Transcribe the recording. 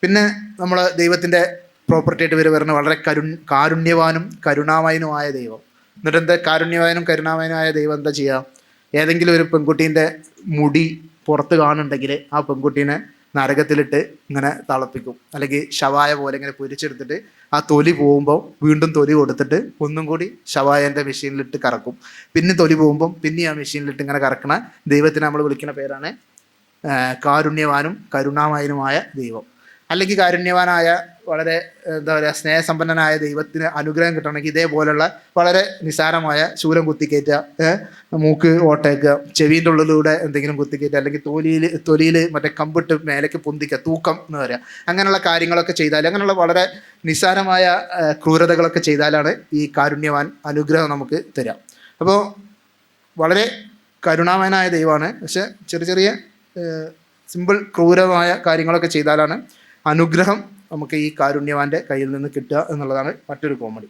പിന്നെ നമ്മൾ ദൈവത്തിൻ്റെ പ്രോപ്പർട്ടി ആയിട്ട് വരുന്ന വളരെ കാരുണ്യവാനും കരുണാമയനുമായ ദൈവം. എന്നിട്ട് എന്താ കാരുണ്യവാനും കരുണാമയനുമായ ദൈവം എന്താ ചെയ്യുക? ഏതെങ്കിലും ഒരു പെൺകുട്ടീൻ്റെ മുടി പുറത്ത് കാണുന്നുണ്ടെങ്കിൽ ആ പെൺകുട്ടീനെ നരകത്തിലിട്ട് ഇങ്ങനെ തിളപ്പിക്കും, അല്ലെങ്കിൽ ശവായ പോലെ ഇങ്ങനെ പൊരിച്ചെടുത്തിട്ട് ആ തൊലി പോകുമ്പോൾ വീണ്ടും തൊലി കൊടുത്തിട്ട് ഒന്നും കൂടി ശവായൻ്റെ മെഷീനിലിട്ട് കറക്കും. പിന്നെ തൊലി പോകുമ്പം പിന്നെ ആ മെഷീനിലിട്ട് ഇങ്ങനെ കറക്കണ ദൈവത്തിനെ നമ്മൾ വിളിക്കുന്ന പേരാണ് കാരുണ്യവാനും കരുണാമയനുമായ ദൈവം. അല്ലെങ്കിൽ കാരുണ്യവാനായ വളരെ എന്താ പറയുക സ്നേഹസമ്പന്നനായ ദൈവത്തിന് അനുഗ്രഹം കിട്ടണമെങ്കിൽ ഇതേപോലുള്ള വളരെ നിസാരമായ ശൂലം കുത്തിക്കയറ്റുക, മൂക്ക് ഓട്ടേക്കുക, ചെവീൻ്റെ ഉള്ളിലൂടെ എന്തെങ്കിലും കുത്തിക്കയറ്റുക, അല്ലെങ്കിൽ തൊലിയിൽ മറ്റേ കമ്പിട്ട് മേലേക്ക് പൊന്തിക്കുക, തൂക്കം എന്ന് പറയുക, അങ്ങനെയുള്ള കാര്യങ്ങളൊക്കെ ചെയ്താൽ, അങ്ങനെയുള്ള വളരെ നിസാരമായ ക്രൂരതകളൊക്കെ ചെയ്താലാണ് ഈ കാരുണ്യവാൻ അനുഗ്രഹം നമുക്ക് തരാം. അപ്പോൾ വളരെ കരുണാമയനായ ദൈവമാണ്, പക്ഷെ ചെറിയ ചെറിയ സിമ്പിൾ ക്രൂരമായ കാര്യങ്ങളൊക്കെ ചെയ്താലാണ് അനുഗ്രഹം നമുക്ക് ഈ കാരുണ്യവാൻ്റെ കയ്യിൽ നിന്ന് കിട്ടുക എന്നുള്ളതാണ് മറ്റൊരു കോമഡി.